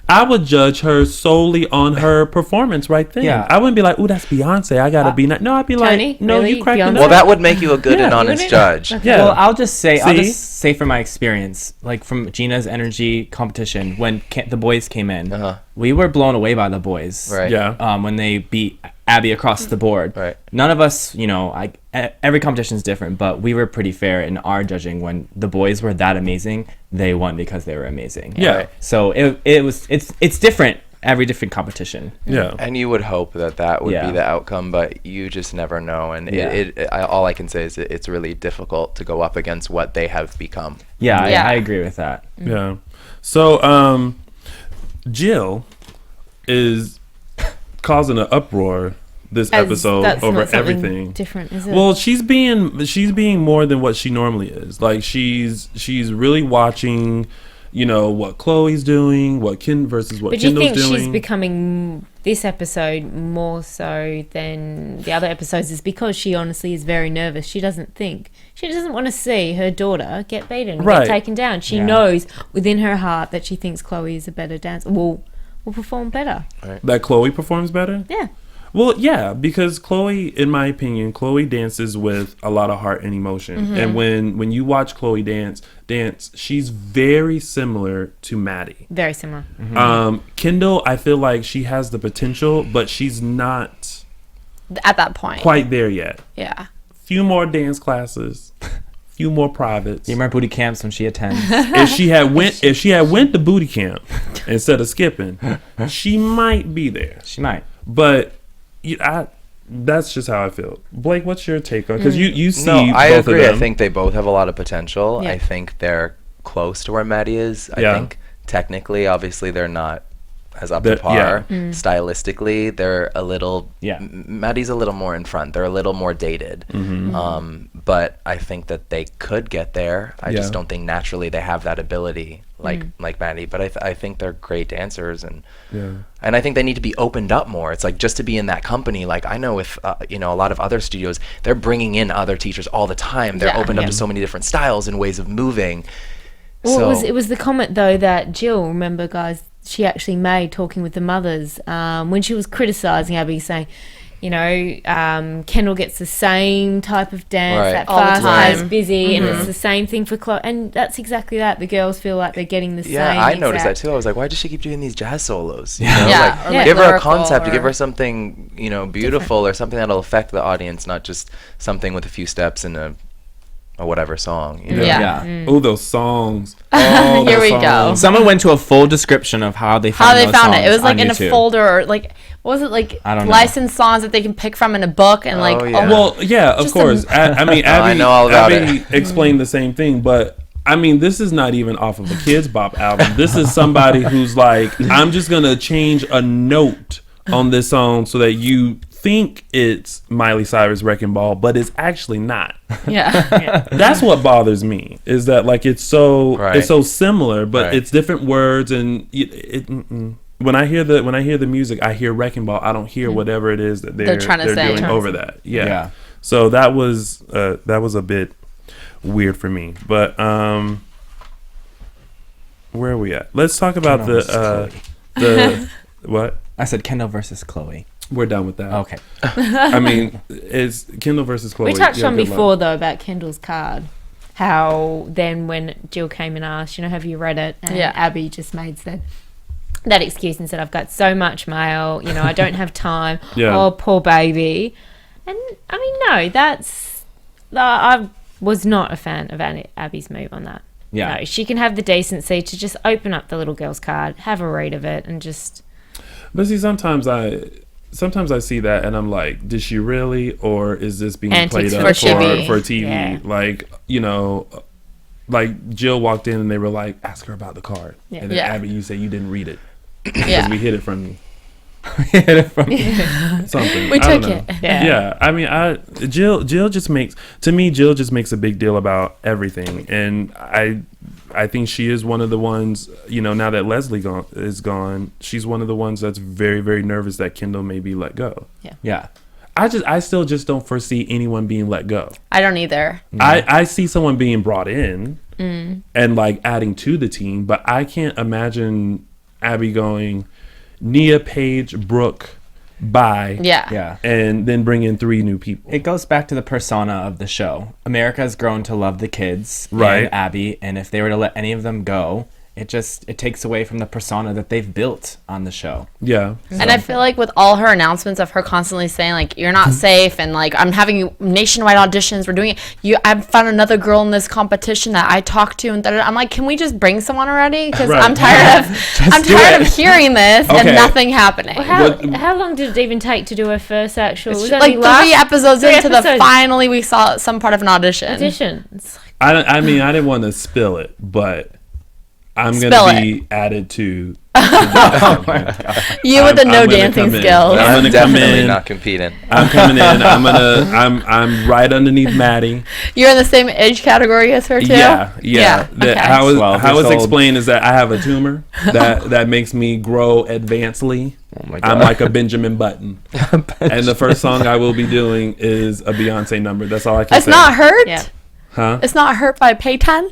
I would judge her solely on her performance right then. Yeah. I wouldn't be like, "Ooh, that's Beyonce. I gotta be nice." No, I'd be Tony, like, "No, really? you cracked it Beyonce? up." Well, that would make you a good Yeah, and you honest wouldn't? judge. Yeah. Well, I'll just say See? from my experience, like from Gina's energy competition, when the boys came in, we were blown away by the boys. Right. Yeah. When they beat Abby across the board. Right. None of us, every competition is different, but we were pretty fair in our judging. When the boys were that amazing, they won because they were amazing. Yeah. Right. So it's different. Every different competition. Yeah. And you would hope that would Yeah. be the outcome, but you just never know. And Yeah. all I can say is it's really difficult to go up against what they have become. Yeah, Yeah. I agree with that. Yeah. So, Jill is causing an uproar this As episode that's over not something everything. different, is it? Well, she's being more than what she normally is. Like, she's really watching, what Chloe's doing, what Ken versus what but do you Kendall's think doing. she's becoming this episode more so than the other episodes is because she honestly is very nervous. She doesn't want to see her daughter get beaten, Right. get taken down. She knows within her heart that she thinks Chloe is a better dancer, will perform better. That Chloe performs better? Yeah. Well, yeah, because Chloe, in my opinion, Chloe dances with a lot of heart and emotion. Mm-hmm. And when you watch Chloe dance, she's very similar to Maddie. Very similar. Kendall, I feel like she has the potential, but she's not At that point. quite there yet. Yeah. Few more dance classes, few more privates. You remember booty camps when she attends? If she had went to booty camp instead of skipping, she might be there. She might. But that's just how I feel. Blake, what's your take on? Because you see, I both agree. of them. I think they both have a lot of potential. Yeah. I think they're close to where Maddie is. I think technically, obviously, they're not as up to par. Stylistically, they're a little. Maddie's a little more in front. They're a little more dated. But I think that they could get there. I just don't think naturally they have that ability like Maddie. But I think they're great dancers, and I think they need to be opened up more. It's like just to be in that company. Like I know with a lot of other studios, they're bringing in other teachers all the time. They're opened up to so many different styles and ways of moving. Well, it was the comment though that Jill, remember guys, she actually made talking with the mothers when she was criticizing Abby, saying, Kendall gets the same type of dance, that fast-paced, busy, and it's the same thing for Chloe. And that's exactly that. The girls feel like they're getting the same. Yeah, I noticed that too. I was like, why does she keep doing these jazz solos? Give her a concept, give her something, beautiful or something that'll affect the audience, not just something with a few steps and a whatever song. Oh, those songs. Here we go. Someone went to a full description of how they found it. It was like in a folder, or like what was it, like licensed songs that they can pick from in a book and like. Of course. Abby, I know all about it. Explained the same thing, but I mean, this is not even off of a Kids Bop album. This is somebody who's like, I'm just gonna change a note on this song so that you think it's Miley Cyrus Wrecking Ball, but it's actually not. That's what bothers me, is that like it's so similar, but it's different words, and when I hear the music, I hear Wrecking Ball. I don't hear whatever it is that they're trying to say doing over that. So that was a bit weird for me, but where are we at? Let's talk about the what I said. Kendall versus Chloe. We're done with that. Okay. I mean, it's Kendall versus Chloe. We touched on before, though, about Kendall's card. How then when Jill came and asked, have you read it? And Abby just made that excuse and said, I've got so much mail, I don't have time. Oh, poor baby. And, I mean, no, I was not a fan of Abby's move on that. Yeah. No, she can have the decency to just open up the little girl's card, have a read of it, and just... But see, sometimes I see that and I'm like, did she really, or is this being played up for TV? Yeah. Like Jill walked in and they were like, ask her about the card. Yeah. And then Abby, you say you didn't read it because we hid it from you. Something. We took it. Yeah. I mean, Jill just makes a big deal about everything, and I think she is one of the ones, now that Leslie is gone, she's one of the ones that's very, very nervous that Kendall may be let go. Yeah. I still just don't foresee anyone being let go. I don't either. I see someone being brought in and like adding to the team, but I can't imagine Abby going Nia, Paige, Brooke, bye. Yeah. And then bring in 3 new people. It goes back to the persona of the show. America has grown to love the kids and Abby, and if they were to let any of them go, it takes away from the persona that they've built on the show. Yeah. And I feel like with all her announcements of her constantly saying like, you're not safe, and like, I'm having nationwide auditions, we're doing it, I found another girl in this competition that I talked to, and I'm like, can we just bring someone already? Because I'm tired of hearing this and nothing happening. Well, how long did it even take to do her first actual? It's like 3 episodes into the finally we saw some part of an audition. It's like, I mean, I didn't want to spill it, but I'm going to be added to oh my God. You with the no dancing skills. I'm definitely not competing. I'm coming in. I'm right underneath Maddie. You're in the same age category as her too? Yeah. Okay. How it's explained is that I have a tumor that makes me grow advancedly. Oh my God. I'm like a Benjamin Button. And the first song I will be doing is a Beyonce number. That's all I can say. It's not Hurt? Yeah. Huh? It's not Hurt by Payton?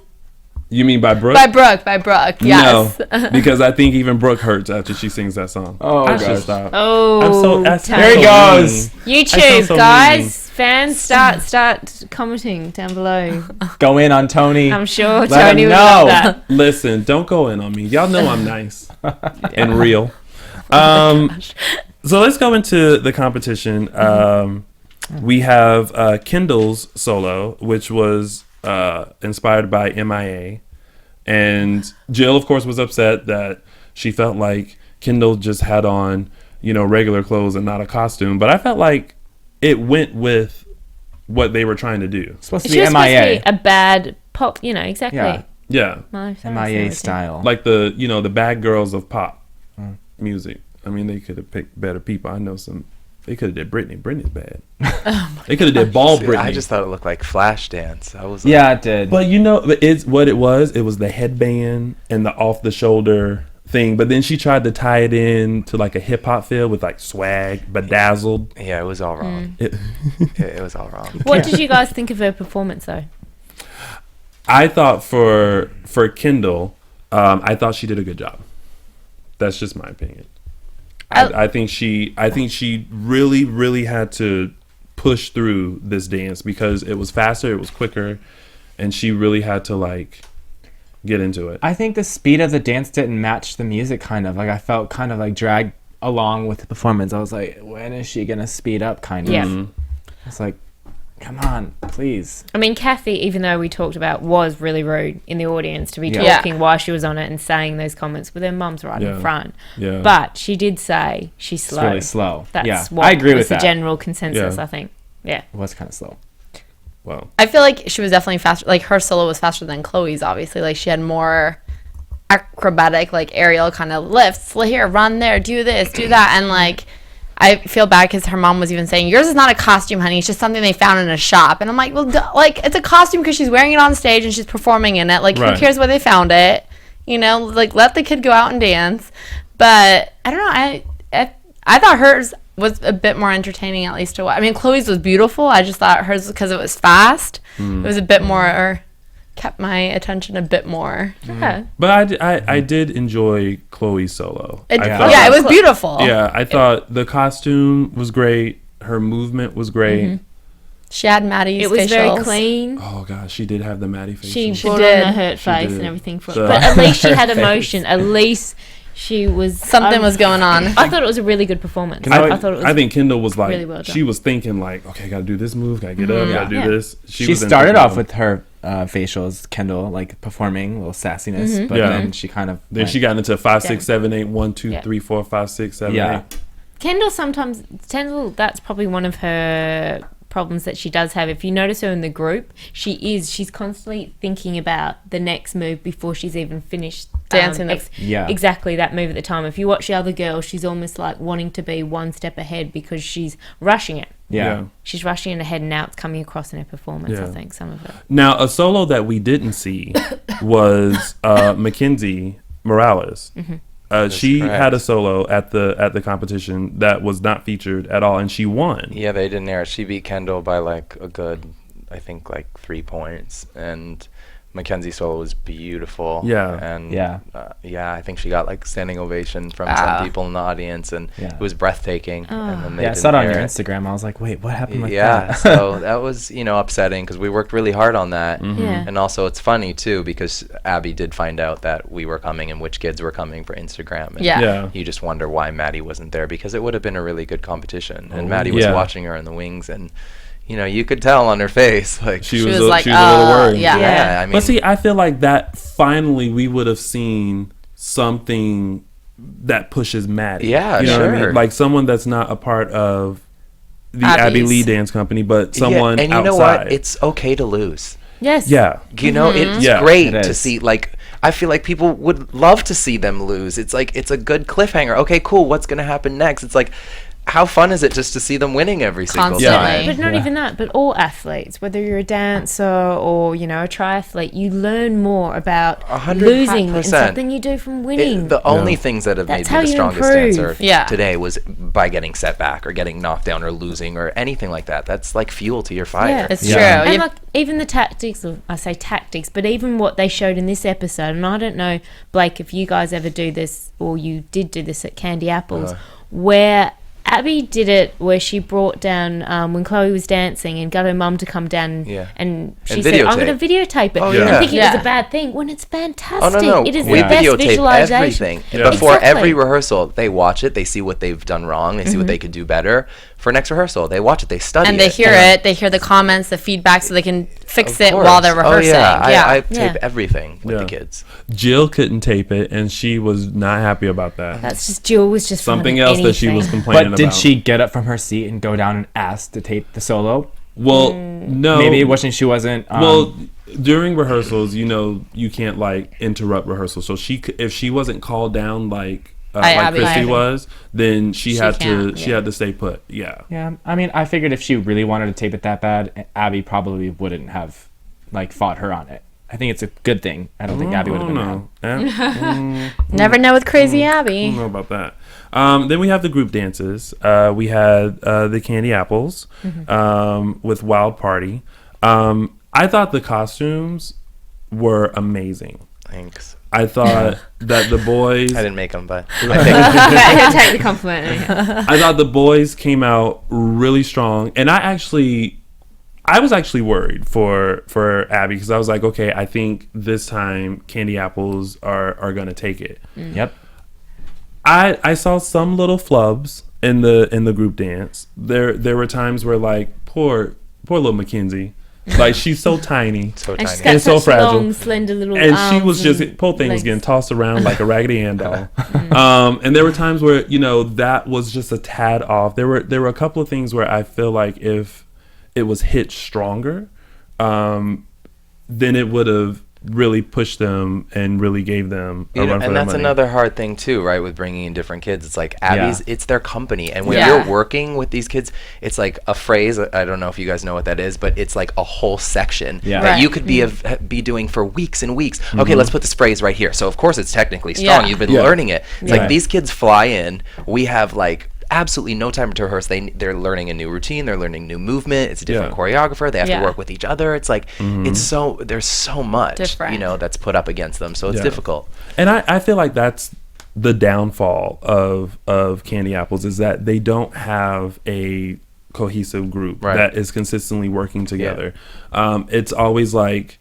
You mean by Brooke? By Brooke, yes. No, because I think even Brooke hurts after she sings that song. Oh, I gosh. should stop. Oh, there he goes. YouTube, guys. Fans, start commenting down below. Go in on Tony. I'm sure Let Tony him would know. love that. Listen, don't go in on me. Y'all know I'm nice and real. So let's go into the competition. We have Kendall's solo, which was inspired by MIA. And Jill, of course, was upset that she felt like Kendall just had on, regular clothes and not a costume. But I felt like it went with what they were trying to do. She was supposed to be a bad pop, exactly. Yeah. MIA style. Like the bad girls of pop music. I mean, they could have picked better people. I know they could have did Britney. Britney's bad. They could have did bald Britney. I just thought it looked like Flashdance. It did. But it's what it was. It was the headband and the off the shoulder thing. But then she tried to tie it in to like a hip hop feel with like swag, bedazzled. Yeah, it was all wrong. It was all wrong. What did you guys think of her performance though? I thought for Kendall, I thought she did a good job. That's just my opinion. I think she really, really had to push through this dance because it was faster, it was quicker, and she really had to get into it. I think the speed of the dance didn't match the music kind of. I felt kind of dragged along with the performance. I was like, when is she gonna speed up kind of? Yeah. Mm-hmm. It's like, come on, please. I mean, Cathy, even though we talked about, was really rude in the audience to be talking while she was on it and saying those comments with her mum's right in front. Yeah. But she did say she's slow. It's really slow. That's what I agree with the that. general consensus, I think. Yeah. It was kind of slow. Well, I feel like she was definitely faster. Like, her solo was faster than Chloe's, obviously. Like, she had more acrobatic, aerial kind of lifts. Here, run there, do this, do that. And, I feel bad because her mom was even saying, yours is not a costume, honey. It's just something they found in a shop. And I'm like, well, it's a costume because she's wearing it on stage and she's performing in it. Who cares where they found it? Let the kid go out and dance. But I don't know. I thought hers was a bit more entertaining, at least to watch. I mean, Chloe's was beautiful. I just thought hers, because it was fast, it was a bit more, kept my attention a bit more. Okay. But I did enjoy Chloe's solo. It was beautiful. Yeah, I thought the costume was great. Her movement was great. Mm-hmm. She had Maddie's It was facials. very clean. Oh gosh, she did have the Maddie face. She She put did. on a hurt face did. and everything. But at least she had emotion. At least she was... Something was going on. I thought it was a really good performance. I thought it was I think Kendall was really well done. she was thinking okay, gotta do this move, gotta get up, gotta do this. She started off with her facials, Kendall, performing a little sassiness, but then she kind of she got into 5, 6, 7, 8, 1, 2, 3, 4, 5, 6, 7, 8. Kendall, that's probably one of her problems that she does have. If you notice her in the group, she's constantly thinking about the next move before she's even finished dancing. Exactly that move at the time. If you watch the other girl, she's almost wanting to be one step ahead because she's rushing it. Yeah. She's rushing it ahead, and now it's coming across in her performance. I think some of it. Now, a solo that we didn't see was Mackenzie Morales. She had a solo at the competition that was not featured at all, and she won. Yeah, they didn't air it. She beat Kendall by a good, I think 3 points, and Mackenzie's solo was beautiful. Yeah. And I think she got standing ovation from some people in the audience, and it was breathtaking. And then they I saw it on your Instagram. I was like, wait, what happened with that? So that was upsetting because we worked really hard on that. Yeah. And also it's funny too because Abby did find out that we were coming and which kids were coming for Instagram. And you just wonder why Maddie wasn't there, because it would have been a really good competition. And Maddie was watching her in the wings, and you could tell on her face, she was a little worried. Yeah, I mean, but see, I feel like that finally we would have seen something that pushes Maddie. Yeah, you know sure. what I mean? Someone that's not a part of the Abby Lee dance company, but someone and you outside. know what? It's okay to lose. Yes. Yeah. It's great to see. I feel like people would love to see them lose. It's it's a good cliffhanger. Okay, cool. What's gonna happen next? It's how fun is it just to see them winning every single time? But not even that, but all athletes, whether you're a dancer or, a triathlete, you learn more about 100%. losing than something you do from winning. The only things that have made me the strongest dancer today was by getting set back or getting knocked down or losing or anything like that. That's fuel to your fire. Yeah, it's true. And even the tactics, I say tactics, but even what they showed in this episode, and I don't know, Blake, if you guys ever do this or you did do this at Candy Apples, where Abby did it where she brought down when Chloe was dancing and got her mum to come down and she said, I'm going to videotape it. I'm thinking it's a bad thing when it's fantastic. Oh, no. It is We the best videotape visualization. everything. Before every rehearsal, they watch it, they see what they've done wrong, they see what they could do better. For next rehearsal, they watch it, they study it. And they hear it, they hear the comments, the feedback, so they can fix it while they're rehearsing. I tape everything with the kids. Jill couldn't tape it, and she was not happy about that. That's just Jill was just something else that she was complaining about. But did she get up from her seat and go down and ask to tape the solo? Well, no. Maybe she wasn't. Well, during rehearsals, you can't like interrupt rehearsals. So if she wasn't called down like Christy was, then she had to stay put. Yeah. Yeah. I mean, I figured if she really wanted to tape it that bad, Abby probably wouldn't have like fought her on it. I think it's a good thing. I don't think Abby would have been mad. Never know with crazy Abby. I don't know about that. Then we have the group dances. We had the Candy Apples with Wild Party. I thought the costumes were amazing. Thanks. I thought that the boys... I didn't make them, but... I take the compliment. I thought the boys came out really strong. And I was actually worried for Abby, because I was like, okay, I think this time Candy Apples are going to take it. Yep. I saw some little flubs in the group dance. There were times where like poor little Mackenzie, like she's so tiny, and so fragile, long, slender little and she was arms just poor thing was legs. getting tossed around like a Raggedy Ann doll. And there were times where that was just a tad off. There were a couple of things where I feel like if it was hit stronger, then it would have really pushed them and really gave them a run for and their that's money. another hard thing too, right, with bringing in different kids. It's like Abby's it's their company, and when you're working with these kids, it's like a phrase, I don't know if you guys know what that is, but it's like a whole section that you could be doing for weeks and weeks. Okay, let's put this phrase right here. So of course it's technically strong. You've been learning it. It's like these kids fly in, we have like absolutely no time to rehearse. They're learning a new routine, they're learning new movement, it's a different choreographer, they have to work with each other. It's like there's so much that's put up against them, so it's difficult. And I feel like that's the downfall of Candy Apples, is that they don't have a cohesive group that is consistently working together. It's always like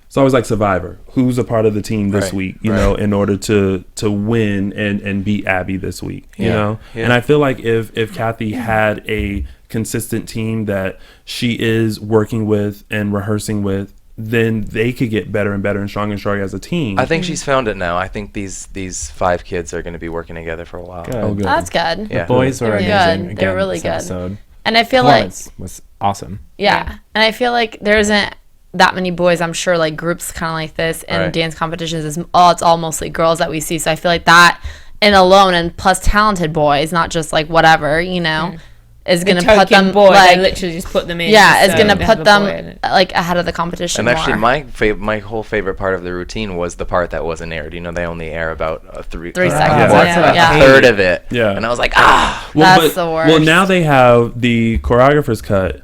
Survivor. Who's a part of the team this week, you know, in order to win and beat Abby this week, you know? And I feel like if Cathy had a consistent team that she is working with and rehearsing with, then they could get better and better and stronger as a team. I think she's found it now. I think these 5 kids are going to be working together for a while. Good. Oh, good. That's good. The boys were amazing. Good. They're really good. Episode. And I feel like was awesome. Yeah. And I feel like there isn't that many boys. I'm sure like groups kind of like this and dance competitions it's all mostly girls that we see. So I feel like that and alone, and plus talented boys, not just like whatever, is gonna put them like literally just put them in. Yeah, is gonna put them like ahead of the competition. And actually, my whole favorite part of the routine was the part that wasn't aired. They only air about 3 seconds, a third of it. Yeah, and I was like, that's the worst. Well, now they have the choreographer's cut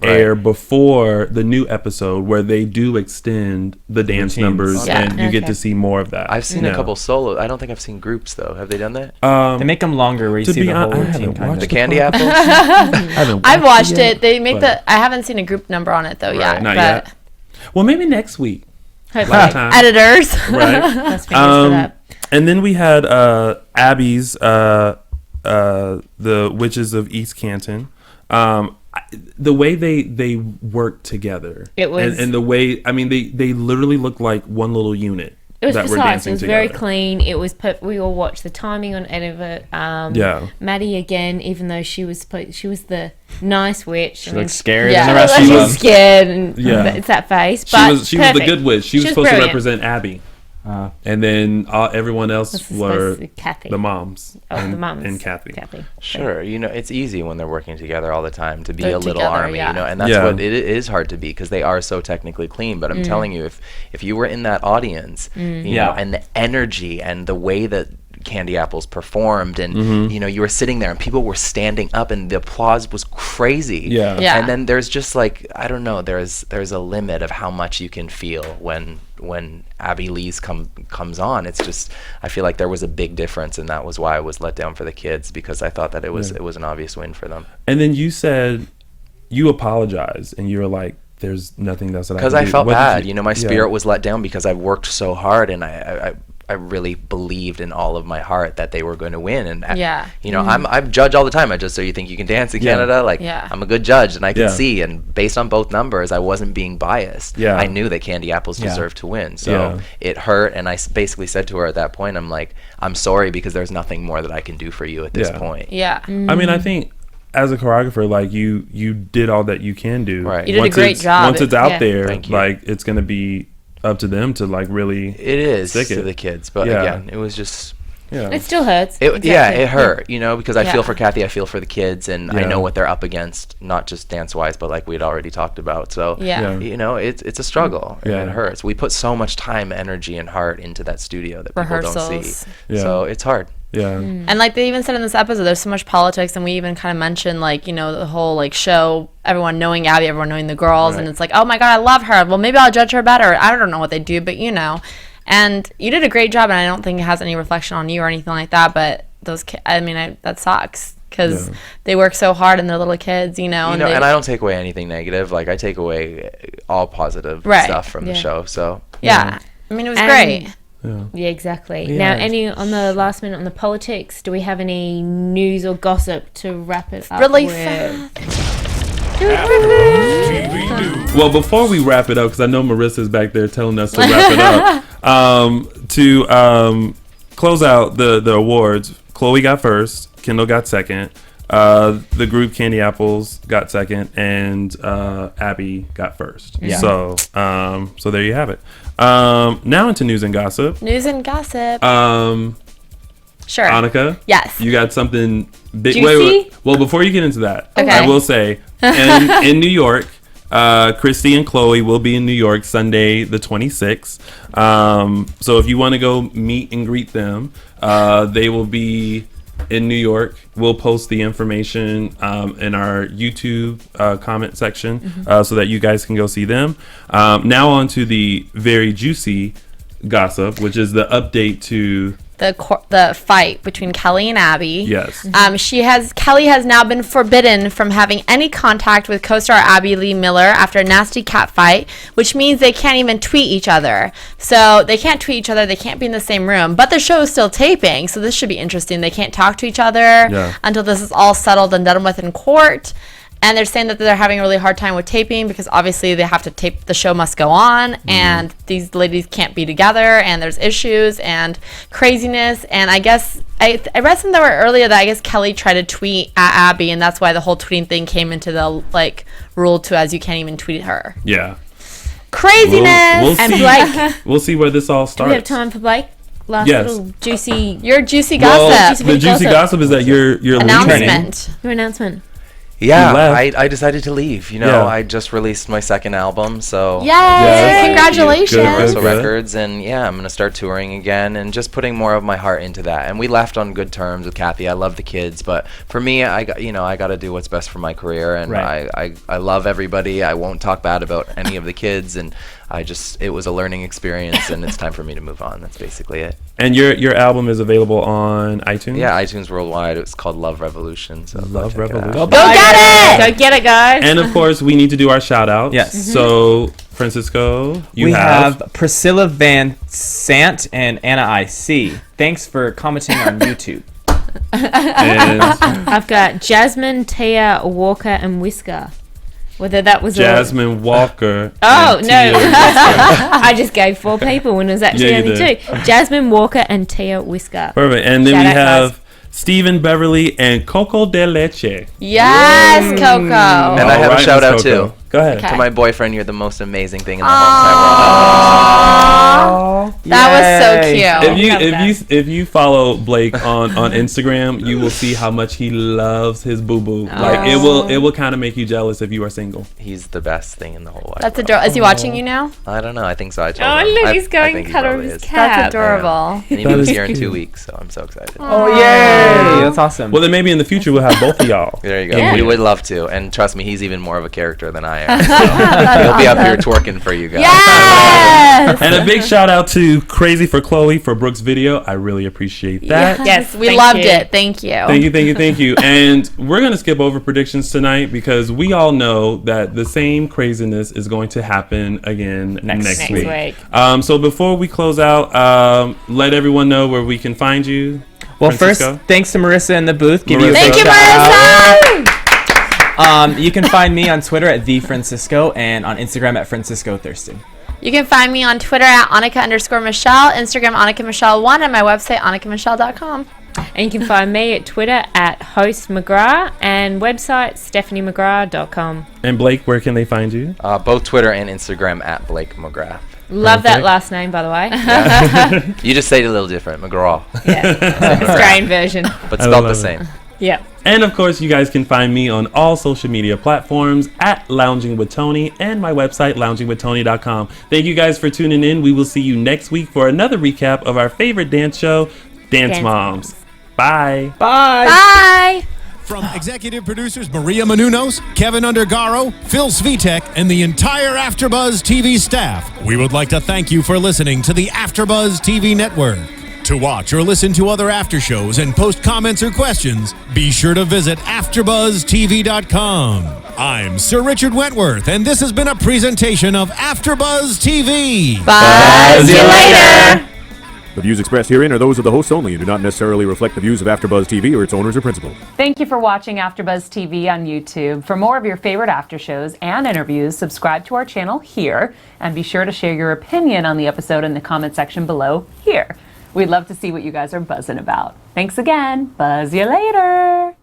air before the new episode, where they do extend the dance numbers and you get to see more of that. I've seen a couple solos. I don't think I've seen groups though. Have they done that? They make them longer where you see the whole routine. The Candy Apples. I've watched it. They make I haven't seen a group number on it though yet. Not yet. Well, maybe next week. Editors. Right. And then we had Abby's the Witches of East Canton. The way they work together, it was, and the way they literally look like one little unit. It was that precise. Were dancing it was together. very clean. It was we all watched the timing on any of it. Maddie again, even though she was the nice witch. She looked scared. And the rest she of them. was scared, and it's that face. But she was the good witch. She was supposed to represent Abby. And then everyone else were Cathy. The moms. The moms. And Cathy. Sure. It's easy when they're working together all the time to be they're a little together, army, and that's what it is hard to be, because they are so technically clean. But I'm telling you, if you were in that audience, you know, and the energy and the way that Candy Apples performed, and you were sitting there and people were standing up and the applause was crazy. And then there's just like, I don't know, there's a limit of how much you can feel when Abby Lee's comes on. It's just, I feel like there was a big difference, and that was why I was let down for the kids, because I thought that it was an obvious win for them. And then you said you apologized and you were like, there's nothing else that I can do. Because I felt bad. My spirit was let down because I worked so hard, and really believed in all of my heart that they were going to win. And you know, Mm-hmm. I'm judge all the time. I just So You Think You Can Dance in Canada. Like, I'm a good judge, and I can see. And based on both numbers, I wasn't being biased. I knew that Candy Apples deserved to win. So it hurt, and I basically said to her at that point, I'm like, I'm sorry, because there's nothing more that I can do for you at this point. Yeah. I mean, I think as a choreographer, like you did all that you can do. Right. You did a great job. Once it's out there, Thank you. like it's gonna be up to them to like really. It is stick to it. the kids, but again, it was just. It still hurts. Yeah, it hurt, you know, because I feel for Cathy, I feel for the kids, and I Yeah. know what they're up against, not just dance-wise, but like we'd already talked about. So, you know, it's a struggle, and it hurts. We put so much time, energy, and heart into that studio that people don't see. Rehearsals. So it's hard. And like they even said in this episode, there's so much politics, and we even kind of mentioned like, you know, the whole like show, everyone knowing Abby, everyone knowing the girls, and it's like, oh my god, I love her. Well, maybe I'll judge her better. I don't know what they do, but you know. And you did a great job, and I don't think it has any reflection on you or anything like that. But those kids, I mean, that sucks because they work so hard and they're little kids, you know. And I don't take away anything negative. Like I take away all positive stuff from the show. So I mean, it was great. Yeah, exactly. Now, any on the last minute on the politics? Do we have any news or gossip to wrap it up? Really with? Well, before we wrap it up, because I know Marissa's back there telling us to wrap it up, to close out the awards, Chloe got first, Kendall got second, the group Candy Apples got second, and Abby got first. So there you have it. Now into news and gossip. News and gossip. Sure. Annika? Yes. You got something big. Juicy? Wait. Well, before you get into that, Okay. I will say, in New York, Christy and Chloe will be in New York Sunday the 26th. So if you want to go meet and greet them, they will be in New York. We'll post the information in our YouTube comment section so that you guys can go see them. Now on to the very juicy gossip, which is the update to the fight between Kelly and Abby. Yes. Kelly has now been forbidden from having any contact with co-star Abby Lee Miller after a nasty cat fight, which means they can't even tweet each other. So they can't tweet each other, they can't be in the same room, but the show is still taping, so this should be interesting. They can't talk to each other until this is all settled and done with in court. And they're saying that they're having a really hard time with taping because obviously they have to tape, the show must go on, and these ladies can't be together, and there's issues and craziness. And I guess I read something earlier that I guess Kelly tried to tweet at Abby, and that's why the whole tweeting thing came into the like rule too, as you can't even tweet her. Yeah. Craziness. We'll And see. Blake, We'll see where this all do starts. we have time for Blake? Last Yes. little juicy Your juicy Well, gossip. the juicy gossip is that you're leaving. Announcement. your announcement. Yeah, You left. I decided to leave. You know, Yeah. I just released my second album, so Yay! Congratulations. Good. Universal Records, and I'm gonna start touring again and just putting more of my heart into that. And we left on good terms with Cathy. I love the kids, but for me, I got to do what's best for my career, and I love everybody. I won't talk bad about any of the kids, and it was a learning experience, and it's time for me to move on. That's basically it. And your album is available on iTunes? Yeah, iTunes worldwide. It's called Love Revolution. So Love Revolution. Go get it! Go get it, guys. And of course, we need to do our shout outs. Yes. So, Francisco, we have Priscilla Van Sant and Anna IC. Thanks for commenting on YouTube. and I've got Jasmine, Tia, Walker, and Whisker. Whether that was Jasmine Walker. Oh, and no. Tia Whisker. I just gave 4 people when it was actually Yeah, you only did. 2. Jasmine, Walker, and Tia Whisker. Perfect. And then Shout we out, have guys. Stephen Beverly and Coco de Leche. Yes, Coco. And I have a Alright, shout out Miss Coco. too. Go ahead. Okay. To my boyfriend, you're the most amazing thing in the whole entire world. That was so cute. If you follow Blake on Instagram, you will see how much he loves his boo boo. Like it will kind of make you jealous if you are single. He's the best thing in the whole world. That's adorable. Is he watching you now? I don't know. I think so. I told Oh, him. look, I he's going think he cuddle probably his is. cat. That's adorable. And he That moves is here in cute. 2 weeks, so I'm so excited. Oh, yay! That's awesome. Well, then maybe in the future we'll have both of y'all. There you go. Yeah. We would love to. And trust me, he's even more of a character than I my ass. So he'll be up here twerking for you guys. Yes! And a big shout out to Crazy for Chloe for Brooke's video. I really appreciate that. Yes, we loved it. Thank you. Thank you. And we're going to skip over predictions tonight because we all know that the same craziness is going to happen again next week. So before we close out, let everyone know where we can find you. Well, Francisco? first, thanks to Marissa in the booth. Thank you, Marissa! You can find me on Twitter at @TheFrancisco and on Instagram at Francisco Thurston. You can find me on Twitter at Annika_Michelle, Instagram AnnikaMichelle1, and my website AnnikaMichelle.com. And you can find me at Twitter at Host McGrath and website StephanieMcGrath.com. And Blake, where can they find you? Both Twitter and Instagram at Blake McGrath. Love that last name, by the way. Yeah. You just say it a little different, McGraw. Yeah, Australian version. But spelled the same. Yeah. And of course, you guys can find me on all social media platforms at Lounging with Tony and my website, loungingwithtony.com. Thank you guys for tuning in. We will see you next week for another recap of our favorite dance show, Dance Moms. Bye. Bye. Bye. From executive producers Maria Menounos, Kevin Undergaro, Phil Svitek, and the entire AfterBuzz TV staff, we would like to thank you for listening to the AfterBuzz TV network. To watch or listen to other after shows and post comments or questions, be sure to visit AfterBuzzTV.com. I'm Sir Richard Wentworth, and this has been a presentation of AfterBuzz TV. Buzz you later. The views expressed herein are those of the hosts only and do not necessarily reflect the views of AfterBuzz TV or its owners or principals. Thank you for watching AfterBuzz TV on YouTube. For more of your favorite after shows and interviews, subscribe to our channel here, and be sure to share your opinion on the episode in the comment section below here. We'd love to see what you guys are buzzing about. Thanks again. Buzz you later.